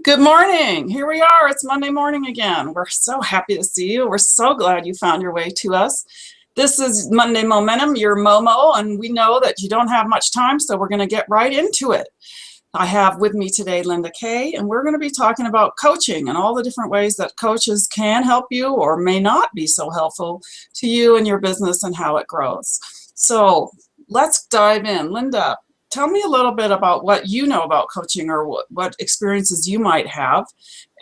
Good morning. Here we are. It's Monday morning again. We're so happy to see you. We're so glad you found your way to us. This is Monday Momentum, your Momo, and we know that you don't have much time, so we're going to get right into it. I have with me today Linda Kay, and we're going to be talking about coaching and all the different ways that coaches can help you or may not be so helpful to you and your business and how it grows. So let's dive in. Linda, tell me a little bit about what you know about coaching or what experiences you might have.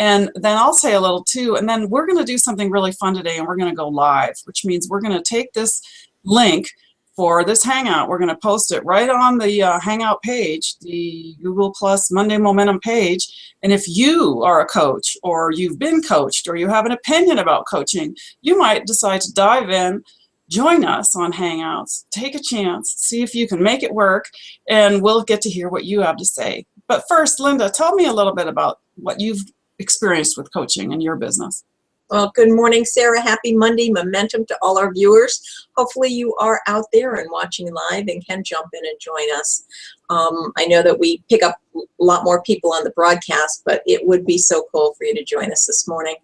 And then I'll say a little too. And then we're going to do something really fun today, and we're going to go live, which means we're going to take this link for this Hangout. We're going to post it right on the Hangout page, the Google Plus Monday Momentum page. And if you are a coach or you've been coached or you have an opinion about coaching, you might decide to dive in. Join us on Hangouts, take a chance, see if you can make it work, and we'll get to hear what you have to say. But first, Linda, tell me a little bit about what you've experienced with coaching in your business. Well, good morning, Sarah. Happy Monday Momentum to all our viewers. Hopefully you are out there and watching live and can jump in and join us. I know that we pick up a lot more people on the broadcast, but it would be so cool for you to join us this morning.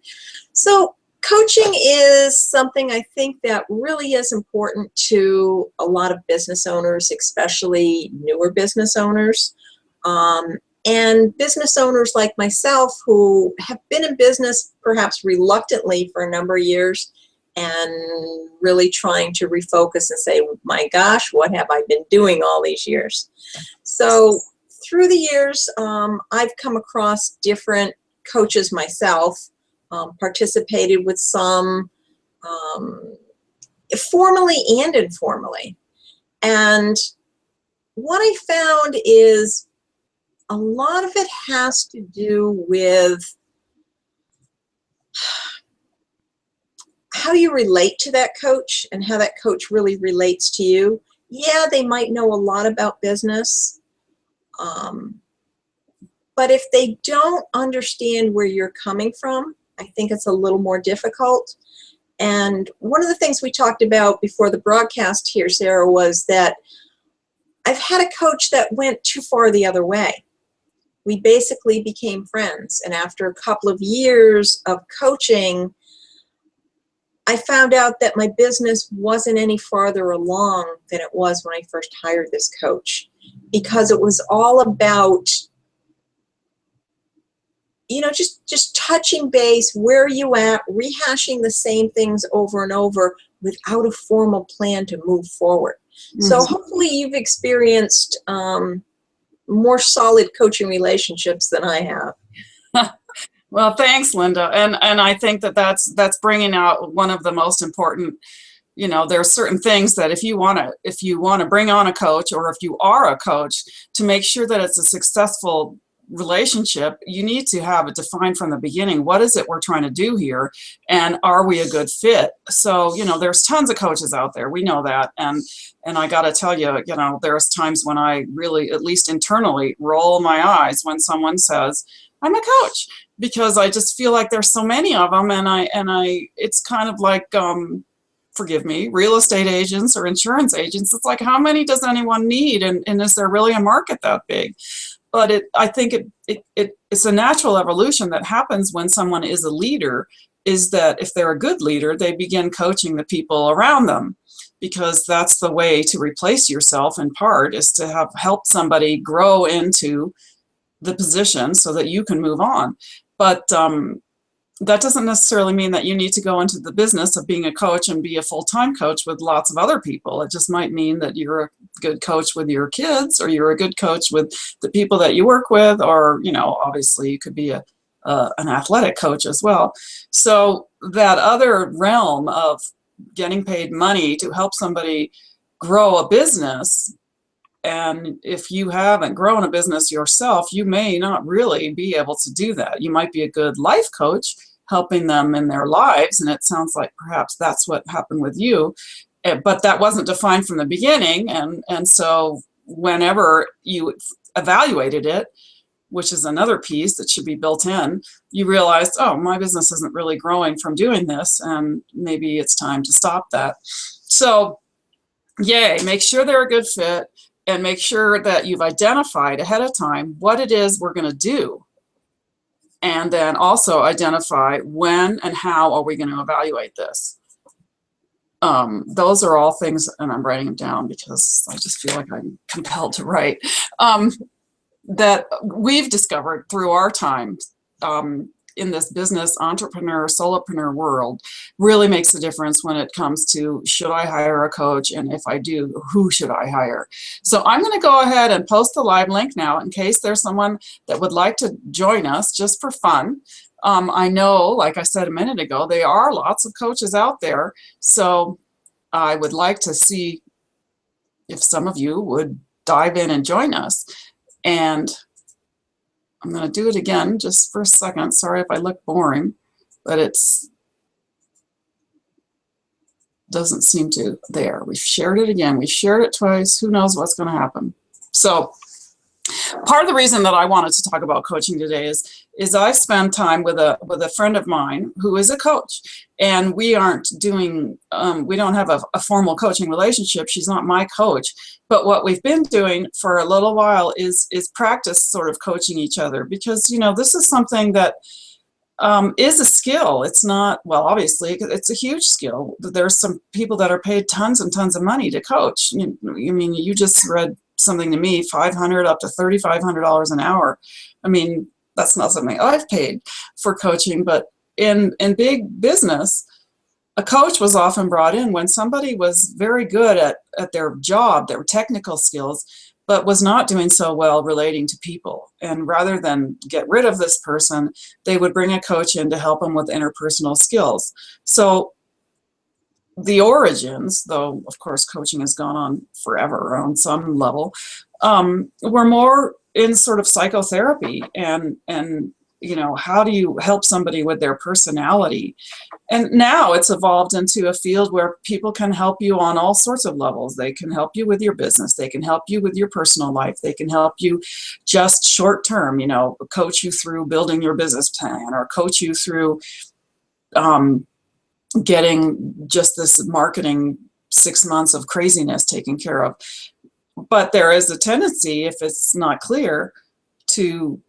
So, coaching is something I think that really is important to a lot of business owners, especially newer business owners, and business owners like myself who have been in business perhaps reluctantly for a number of years and really trying to refocus and say, my gosh, what have I been doing all these years? So through the years, I've come across different coaches myself. Participated with some formally and informally. And what I found is a lot of it has to do with how you relate to that coach and how that coach really relates to you. Yeah, they might know a lot about business, but if they don't understand where you're coming from, I think it's a little more difficult. And one of the things we talked about before the broadcast here, Sarah, was that I've had a coach that went too far the other way. We basically became friends. And after a couple of years of coaching, I found out that my business wasn't any farther along than it was when I first hired this coach, because it was all about just touching base, where are you at, rehashing the same things over and over without a formal plan to move forward. Mm-hmm. So hopefully you've experienced more solid coaching relationships than I have. Well, thanks, Linda. And I think that's bringing out one of the most important, there are certain things that if you want to bring on a coach, or if you are a coach, to make sure that it's a successful relationship, you need to have it defined from the beginning. What is it we're trying to do here, and are we a good fit? So there's tons of coaches out there, we know that, and I got to tell you, there's times when I really, at least internally, roll my eyes when someone says I'm a coach, because I just feel like there's so many of them, and I it's kind of like forgive me, real estate agents or insurance agents. It's like, how many does anyone need, and is there really a market that big? But I think it's a natural evolution that happens when someone is a leader, is that if they're a good leader, they begin coaching the people around them, because that's the way to replace yourself in part, is to have helped somebody grow into the position so that you can move on. But that doesn't necessarily mean that you need to go into the business of being a coach and be a full-time coach with lots of other people. It just might mean that you're a good coach with your kids, or you're a good coach with the people that you work with, or, obviously you could be an athletic coach as well. So that other realm of getting paid money to help somebody grow a business, and if you haven't grown a business yourself, you may not really be able to do that. You might be a good life coach, helping them in their lives, and it sounds like perhaps that's what happened with you, but that wasn't defined from the beginning, and so whenever you evaluated it, which is another piece that should be built in, you realized, oh, my business isn't really growing from doing this, and maybe it's time to stop that. So yay, make sure they're a good fit, and make sure that you've identified ahead of time what it is we're going to do. And then also identify when and how are we going to evaluate this. Those are all things, and I'm writing them down because I just feel like I'm compelled to write, that we've discovered through our time in this business entrepreneur, solopreneur world, really makes a difference when it comes to, should I hire a coach? And if I do, who should I hire? So I'm going to go ahead and post the live link now in case there's someone that would like to join us just for fun. I know, like I said a minute ago, there are lots of coaches out there. So I would like to see if some of you would dive in and join us. And I'm going to do it again just for a second. Sorry if I look boring, but it's doesn't seem to there. We've shared it again. We've shared it twice. Who knows what's going to happen? So part of the reason that I wanted to talk about coaching today is I spend time with a friend of mine who is a coach, and we aren't doing we don't have a formal coaching relationship. She's not my coach, but what we've been doing for a little while is practice sort of coaching each other, because you know, this is something that is a skill. It's not, well, obviously it's a huge skill. There's some people that are paid tons and tons of money to coach. I mean, you just read something to me, $500 up to $3,500 an hour. I mean, that's not something I've paid for coaching, but in big business, a coach was often brought in when somebody was very good at their job, their technical skills, but was not doing so well relating to people. And rather than get rid of this person, they would bring a coach in to help them with interpersonal skills. So the origins, though of course coaching has gone on forever on some level, were more in sort of psychotherapy and you know, how do you help somebody with their personality? And now it's evolved into a field where people can help you on all sorts of levels. They can help you with your business. They can help you with your personal life. They can help you just short term, you know, coach you through building your business plan, or coach you through getting just this marketing 6 months of craziness taken care of. But there is a tendency, if it's not clear, to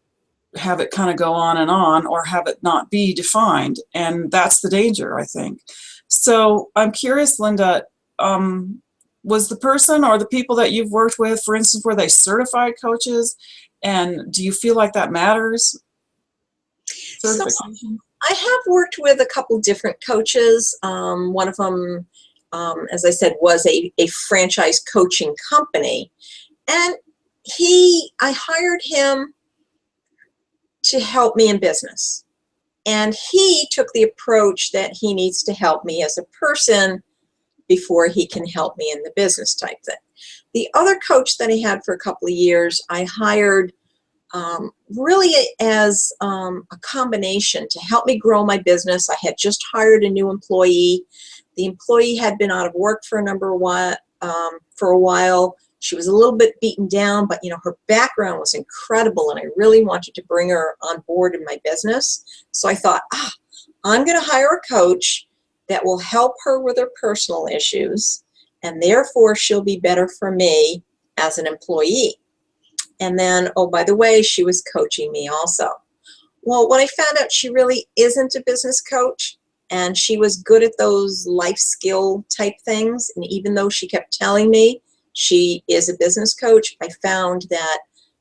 have it kind of go on, or have it not be defined. And that's the danger, I think. So I'm curious, Linda, was the person or the people that you've worked with, for instance, were they certified coaches? And do you feel like that matters? Certification? I have worked with a couple different coaches. One of them, as I said, was a franchise coaching company. And I hired him to help me in business. And he took the approach that he needs to help me as a person before he can help me in the business type thing. The other coach that I had for a couple of years, I hired really as a combination to help me grow my business. I had just hired a new employee. The employee had been out of work for a while. She was a little bit beaten down, but you know, her background was incredible, and I really wanted to bring her on board in my business. So I thought, I'm going to hire a coach that will help her with her personal issues, and therefore she'll be better for me as an employee. And then, oh, by the way, she was coaching me also. Well, when I found out she really isn't a business coach, and she was good at those life skill type things, and even though she kept telling me she is a business coach, I found that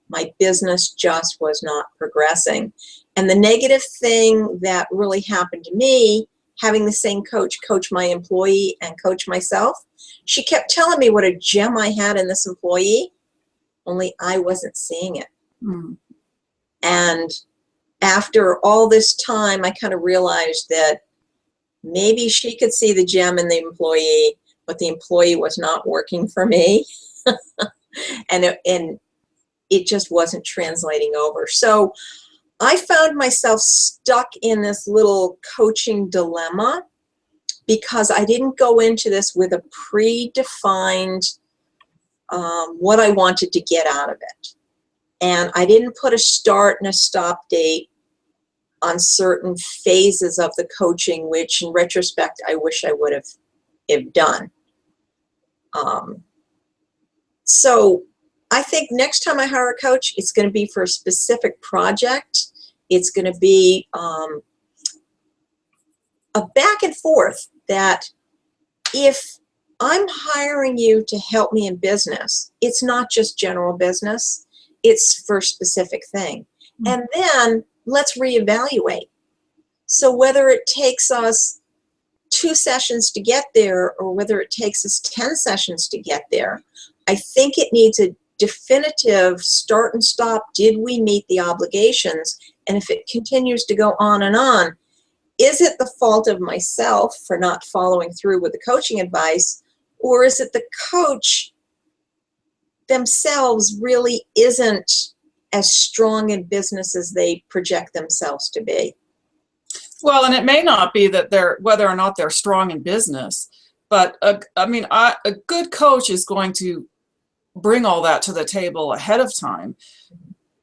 my business just was not progressing. And the negative thing that really happened to me, having the same coach coach my employee and coach myself, she kept telling me what a gem I had in this employee, only I wasn't seeing it. Mm. And after all this time, I kind of realized that maybe she could see the gem in the employee, but the employee was not working for me. and it just wasn't translating over. So I found myself stuck in this little coaching dilemma because I didn't go into this with a predefined what I wanted to get out of it. And I didn't put a start and a stop date on certain phases of the coaching, which in retrospect, I wish I would have done. So I think next time I hire a coach, it's going to be for a specific project, It's going to be a back and forth that if I'm hiring you to help me in business, it's not just general business, it's for a specific thing. And then let's reevaluate. So whether it takes us 2 sessions to get there or whether it takes us 10 sessions to get there, I think it needs a definitive start and stop. Did we meet the obligations? And if it continues to go on, is it the fault of myself for not following through with the coaching advice, or is it the coach themselves really isn't as strong in business as they project themselves to be? Well, and it may not be that they're, whether or not they're strong in business, but a good coach is going to bring all that to the table ahead of time.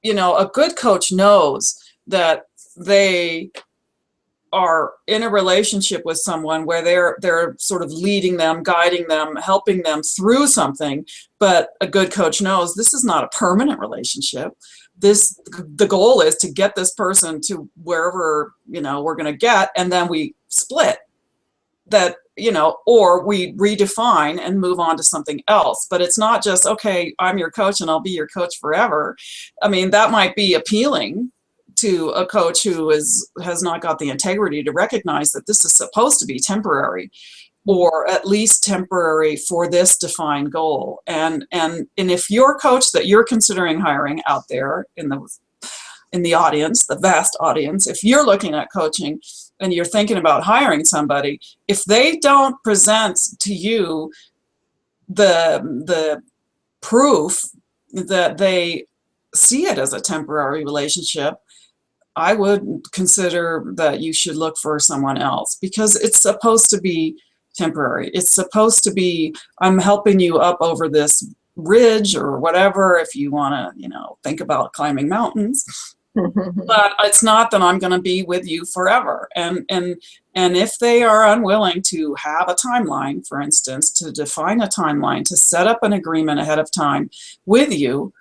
You know, a good coach knows that they are in a relationship with someone where they're sort of leading them, guiding them, helping them through something. But a good coach knows this is not a permanent relationship. The goal is to get this person to wherever, you know, we're going to get, and then we split that, you know, or we redefine and move on to something else. But it's not just, okay, I'm your coach and I'll be your coach forever. I mean, that might be appealing to a coach who has not got the integrity to recognize that this is supposed to be temporary, or at least temporary for this defined goal. And if your coach that you're considering hiring out there in the audience, the vast audience, if you're looking at coaching and you're thinking about hiring somebody, if they don't present to you the proof that they see it as a temporary relationship, I would consider that you should look for someone else, because it's supposed to be temporary. It's supposed to be, I'm helping you up over this ridge or whatever, if you want to, you know, think about climbing mountains. But it's not that I'm going to be with you forever. And if they are unwilling to have a timeline, for instance, to define a timeline, to set up an agreement ahead of time with you,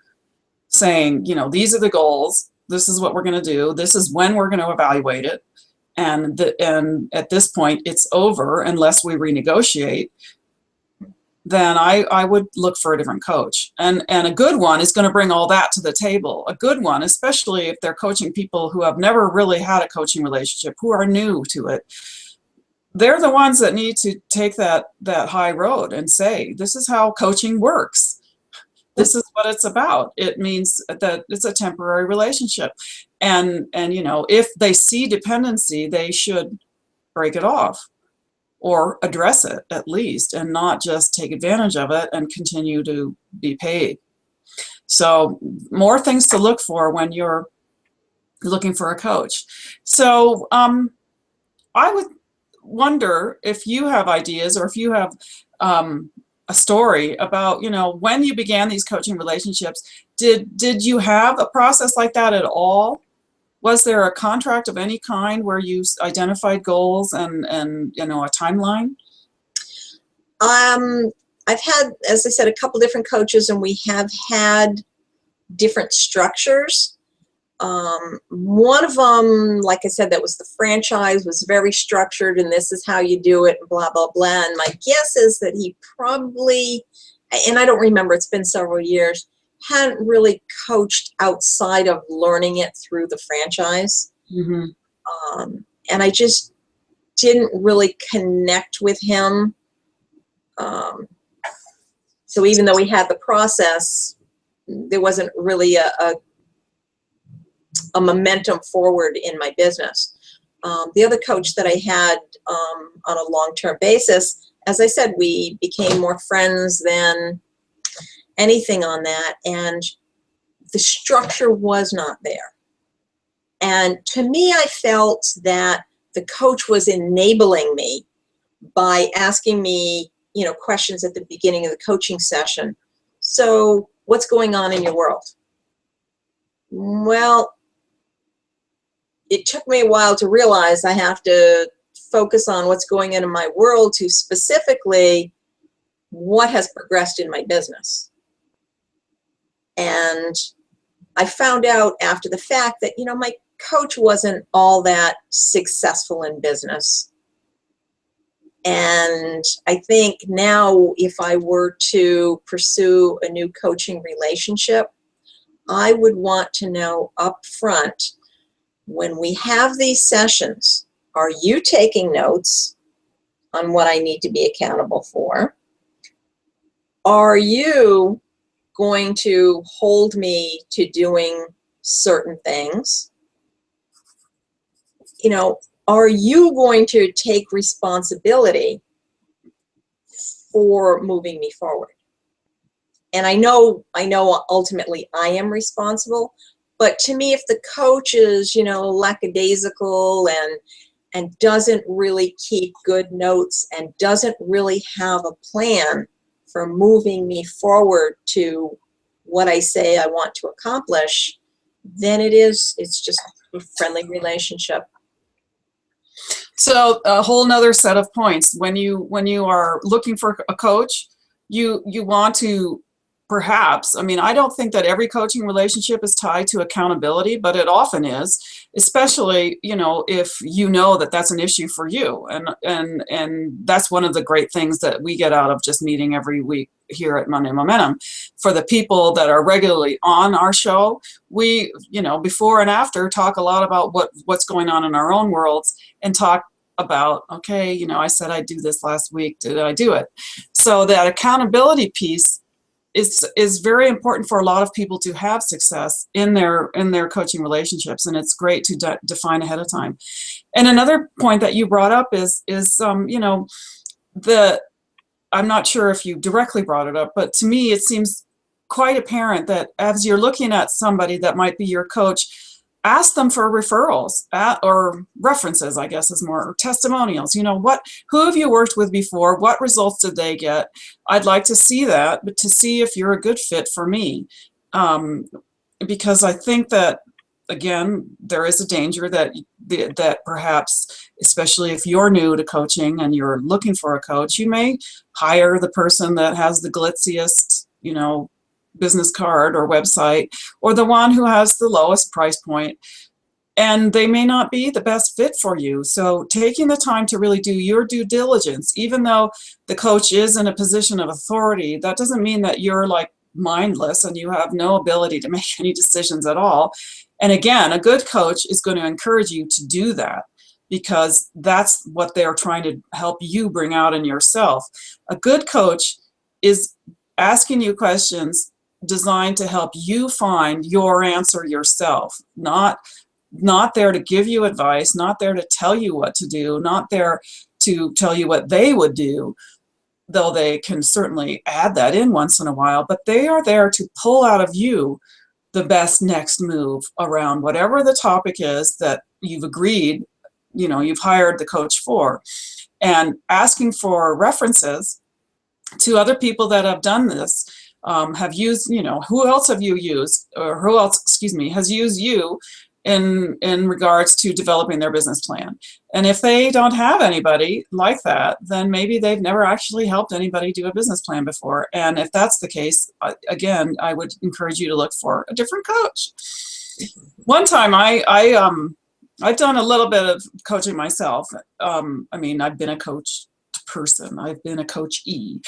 saying, you know, these are the goals, this is what we're going to do, this is when we're going to evaluate it, and at this point it's over unless we renegotiate, then I would look for a different coach. And a good one is going to bring all that to the table. A good one, especially if they're coaching people who have never really had a coaching relationship, who are new to it, they're the ones that need to take that high road and say, this is how coaching works. This is what it's about. It means that it's a temporary relationship. And you know, if they see dependency, they should break it off or address it at least, and not just take advantage of it and continue to be paid. So more things to look for when you're looking for a coach. So I would wonder if you have ideas, or if you have a story about, you know, when you began these coaching relationships. Did you have a process like that at all? Was there a contract of any kind where you identified goals and you know, a timeline? I've had, as I said, a couple different coaches, and we have had different structures. One of them, like I said, that was the franchise, was very structured, and this is how you do it, and blah, blah, blah. And my guess is that he probably, and I don't remember, it's been several years, hadn't really coached outside of learning it through the franchise. Mm-hmm. And I just didn't really connect with him. So even though we had the process, there wasn't really a momentum forward in my business. The other coach that I had on a long-term basis, as I said, we became more friends than anything on that, and the structure was not there. And to me, I felt that the coach was enabling me by asking me, you know, questions at the beginning of the coaching session. So what's going on in your world? Well, it took me a while to realize I have to focus on what's going on in my world to specifically what has progressed in my business. And I found out after the fact that, you know, my coach wasn't all that successful in business. And I think now if I were to pursue a new coaching relationship, I would want to know up front, when we have these sessions, are you taking notes on what I need to be accountable for? Are you going to hold me to doing certain things? You know, are you going to take responsibility for moving me forward? And I know ultimately I am responsible, but to me, if the coach is, you know, lackadaisical and doesn't really keep good notes and doesn't really have a plan for moving me forward to what I say I want to accomplish, then it's just a friendly relationship. So a whole nother set of points. When you are looking for a coach, you want to perhaps, I mean, I don't think that every coaching relationship is tied to accountability, but it often is, especially, you know, if you know that that's an issue for you. And that's one of the great things that we get out of just meeting every week here at Monday Momentum. For the people that are regularly on our show, we, you know, before and after talk a lot about what's going on in our own worlds, and talk about, okay, you know, I said I'd do this last week, did I do it? So that accountability piece is very important for a lot of people to have success in their coaching relationships, and it's great to define ahead of time. And another point that you brought up is you know, I'm not sure if you directly brought it up, but to me it seems quite apparent that as you're looking at somebody that might be your coach, ask them for referrals or references, I guess is more, or testimonials. You know, who have you worked with before? What results did they get? I'd like to see that, but to see if you're a good fit for me. Because I think that, again, there is a danger that perhaps, especially if you're new to coaching and you're looking for a coach, you may hire the person that has the glitziest, you know, business card or website, or the one who has the lowest price point, and they may not be the best fit for you. So taking the time to really do your due diligence, even though the coach is in a position of authority, that doesn't mean that you're like mindless and you have no ability to make any decisions at all. And again, a good coach is going to encourage you to do that, because that's what they're trying to help you bring out in yourself. A good coach is asking you questions designed to help you find your answer yourself, not there to give you advice, not there to tell you what to do, not there to tell you what they would do, though they can certainly add that in once in a while, but they are there to pull out of you the best next move around whatever the topic is that you've agreed, you know, you've hired the coach for. And asking for references to other people that have done this, have used, you know, who else have you used, or who else, excuse me, has used you in regards to developing their business plan. And if they don't have anybody like that, then maybe they've never actually helped anybody do a business plan before. And if that's the case, again, I would encourage you to look for a different coach. One time I've done a little bit of coaching myself. I mean, I've been a coach person, I've been a coachee.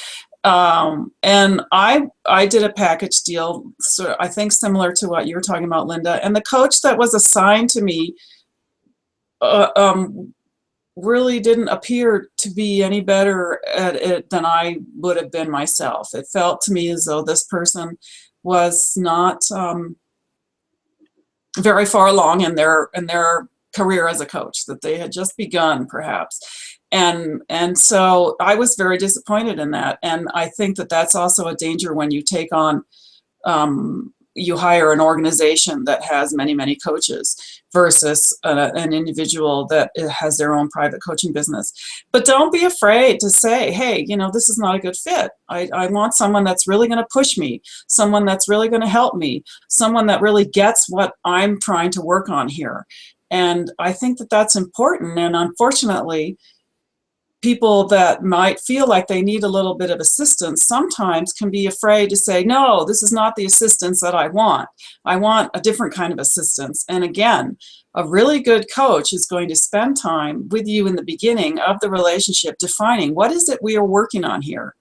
And I did a package deal, so I think similar to what you were talking about, Linda. And the coach that was assigned to me really didn't appear to be any better at it than I would have been myself. It felt to me as though this person was not very far along in their career as a coach, that they had just begun perhaps. And so I was very disappointed in that. And I think that that's also a danger when you take on, you hire an organization that has many, many coaches versus an individual that has their own private coaching business. But don't be afraid to say, hey, you know, this is not a good fit. I want someone that's really going to push me, someone that's really going to help me, someone that really gets what I'm trying to work on here. And I think that that's important. And unfortunately, people that might feel like they need a little bit of assistance sometimes can be afraid to say, no, this is not the assistance that I want. I want a different kind of assistance. And again, a really good coach is going to spend time with you in the beginning of the relationship defining what is it we are working on here?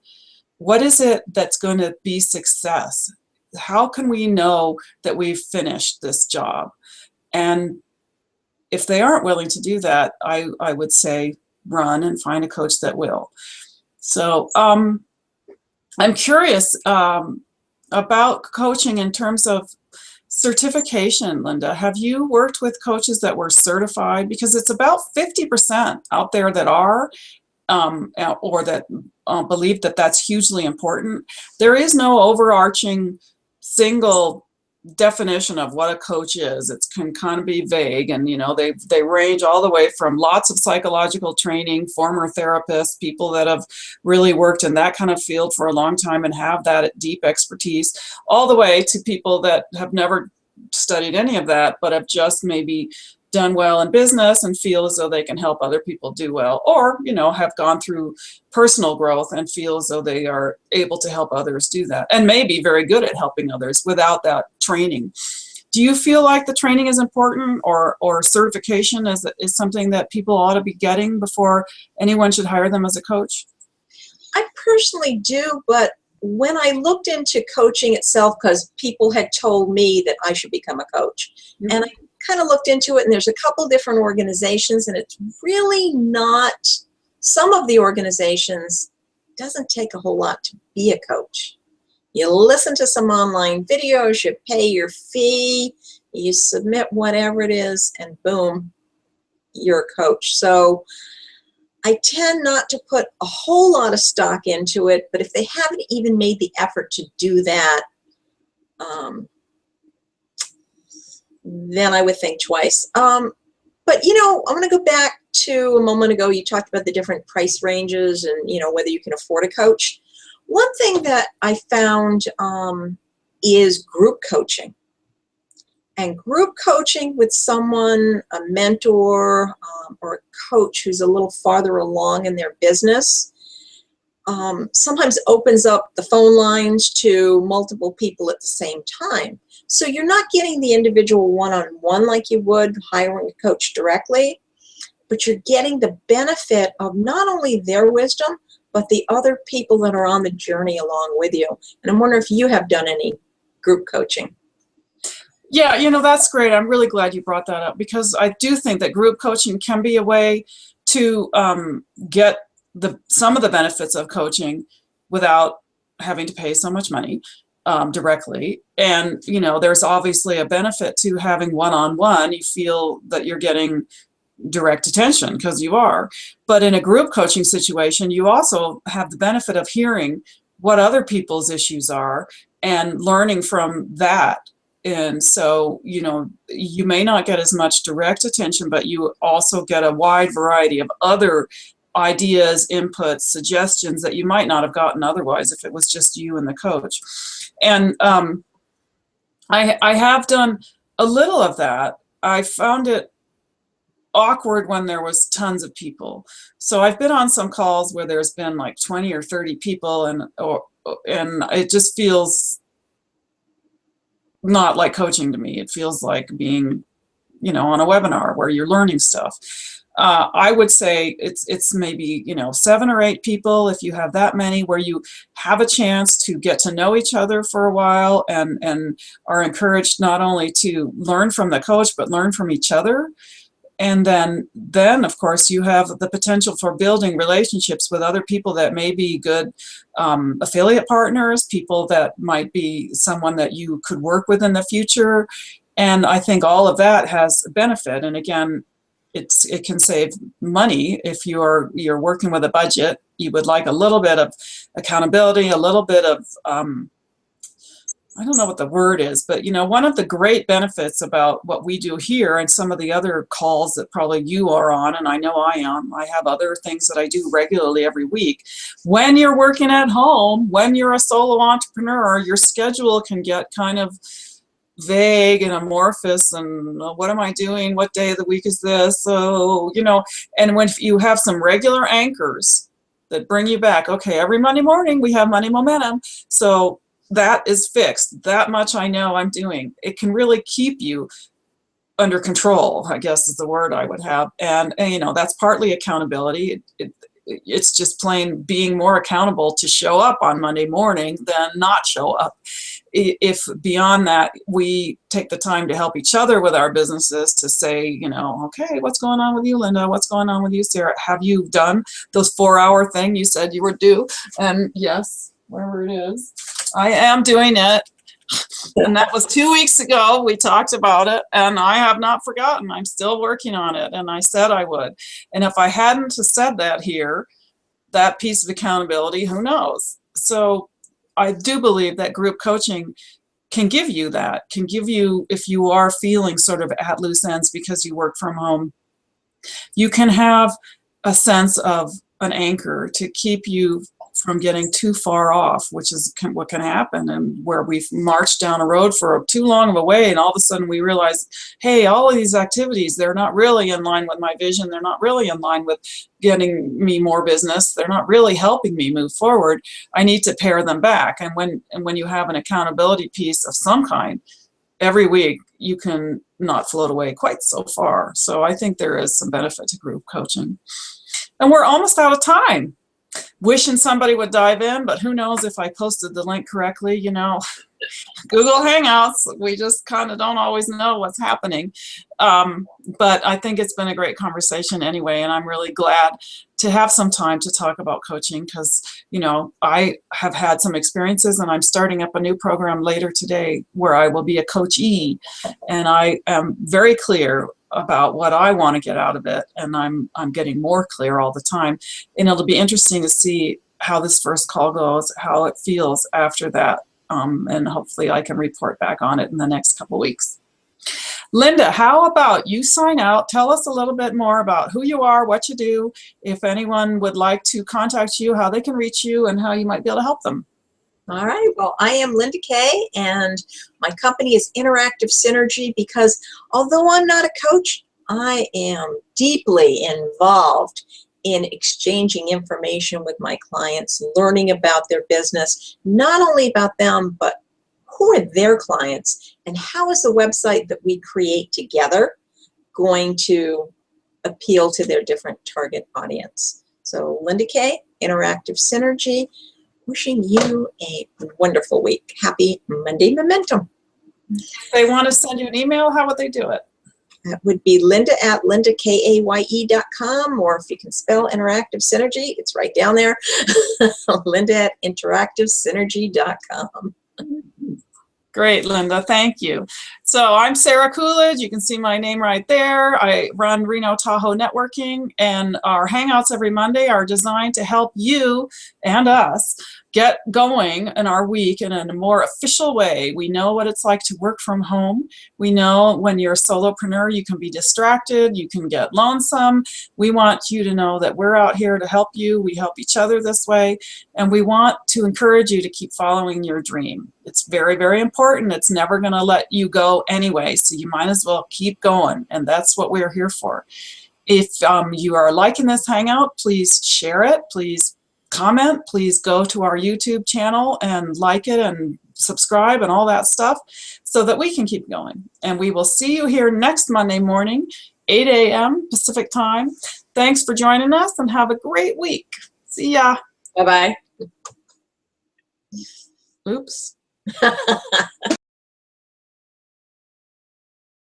What is it that's going to be success? How can we know that we've finished this job? And if they aren't willing to do that, I would say run and find a coach that will. So I'm curious about coaching in terms of certification, Linda. Have you worked with coaches that were certified? Because it's about 50% out there that are, or that believe that that's hugely important. There is no overarching single definition of what a coach is. It can kind of be vague, and they range all the way from lots of psychological training, former therapists, people that have really worked in that kind of field for a long time and have that deep expertise, all the way to people that have never studied any of that but have just maybe done well in business and feel as though they can help other people do well, or have gone through personal growth and feel as though they are able to help others do that, and may be very good at helping others without that training. Do you feel like the training is important, or certification is something that people ought to be getting before anyone should hire them as a coach? I personally do, but when I looked into coaching itself, because people had told me that I should become a coach, and I kind of looked into it, and there's a couple different organizations, and it's really not, some of the organizations doesn't take a whole lot to be a coach. You listen to some online videos, you pay your fee, you submit whatever it is, and boom, you're a coach. So I tend not to put a whole lot of stock into it, but if they haven't even made the effort to do that, then I would think twice. But I'm going to go back to a moment ago. You talked about the different price ranges and whether you can afford a coach. One thing that I found is group coaching. And group coaching with someone, a mentor or a coach who's a little farther along in their business, sometimes opens up the phone lines to multiple people at the same time. So you're not getting the individual one-on-one like you would hiring a coach directly, but you're getting the benefit of not only their wisdom, but the other people that are on the journey along with you. And I'm wondering if you have done any group coaching. Yeah, that's great. I'm really glad you brought that up, because I do think that group coaching can be a way to get some of the benefits of coaching without having to pay so much money directly. And, there's obviously a benefit to having one-on-one. You feel that you're getting direct attention because you are. But in a group coaching situation, you also have the benefit of hearing what other people's issues are and learning from that. And so, you may not get as much direct attention, but you also get a wide variety of other ideas, inputs, suggestions that you might not have gotten otherwise if it was just you and the coach. And I have done a little of that. I found it awkward when there was tons of people. So I've been on some calls where there's been like 20 or 30 people, and it just feels not like coaching to me. It feels like being, on a webinar where you're learning stuff. I would say it's maybe 7 or 8 people, if you have that many, where you have a chance to get to know each other for a while and are encouraged not only to learn from the coach but learn from each other. And then of course you have the potential for building relationships with other people that may be good affiliate partners, people that might be someone that you could work with in the future. And I think all of that has a benefit. And again, it can save money if you're working with a budget. You would like a little bit of accountability, a little bit of I don't know what the word is, but one of the great benefits about what we do here and some of the other calls that probably you are on, and I know I am, I have other things that I do regularly every week. When you're working at home, when you're a solo entrepreneur, your schedule can get kind of vague and amorphous, and what am I doing? What day of the week is this? So, and when you have some regular anchors that bring you back, okay, every Monday morning we have Monday Momentum. So that is fixed. That much I know I'm doing. It can really keep you under control, I guess is the word I would have. And that's partly accountability. It's just plain being more accountable to show up on Monday morning than not show up. If beyond that, we take the time to help each other with our businesses to say, okay, what's going on with you, Linda? What's going on with you, Sarah? Have you done those 4-hour thing you said you would do? And yes, wherever it is, I am doing it. And that was 2 weeks ago. We talked about it, and I have not forgotten. I'm still working on it, and I said I would. And if I hadn't said that here, that piece of accountability, who knows? So I do believe that group coaching can give you that, can give you, if you are feeling sort of at loose ends because you work from home, you can have a sense of an anchor to keep you from getting too far off, which is what can happen, and where we've marched down a road for too long of a way, and all of a sudden we realize, hey, all of these activities, they're not really in line with my vision. They're not really in line with getting me more business. They're not really helping me move forward. I need to pare them back. And when you have an accountability piece of some kind, every week you can not float away quite so far. So I think there is some benefit to group coaching. And we're almost out of time. Wishing somebody would dive in, but who knows if I posted the link correctly. Google Hangouts, we just kind of don't always know what's happening. But I think it's been a great conversation anyway, and I'm really glad to have some time to talk about coaching because, I have had some experiences, and I'm starting up a new program later today where I will be a coachee, and I am very clear about what I want to get out of it, and I'm getting more clear all the time. And it'll be interesting to see how this first call goes, how it feels after that, and hopefully I can report back on it in the next couple weeks. Linda, how about you sign out? Tell us a little bit more about who you are, what you do, if anyone would like to contact you, how they can reach you, and how you might be able to help them. All right. Well, I am Linda Kay, and my company is Interactive Synergy because although I'm not a coach, I am deeply involved in exchanging information with my clients, learning about their business, not only about them, but who are their clients and how is the website that we create together going to appeal to their different target audience. So Linda Kay, Interactive Synergy. Wishing you a wonderful week. Happy Monday Momentum. If they want to send you an email, how would they do it? That would be linda@lindakaye.com, or if you can spell Interactive Synergy, it's right down there. linda@interactivesynergy.com. Great, Linda. Thank you. So I'm Sarah Coolidge. You can see my name right there. I run Reno Tahoe Networking, and our Hangouts every Monday are designed to help you and us get going in our week in a more official way. We know what it's like to work from home. We know when you're a solopreneur, you can be distracted, you can get lonesome. We want you to know that we're out here to help you. We help each other this way, and we want to encourage you to keep following your dream. It's very, very important. It's never going to let you go anyway, so you might as well keep going, and that's what we're here for. If you are liking this Hangout, please share it. Please comment. Please go to our YouTube channel and like it and subscribe and all that stuff so that we can keep going. And we will see you here next Monday morning, 8 a.m. Pacific time. Thanks for joining us, and have a great week. See ya. Bye-bye. Oops.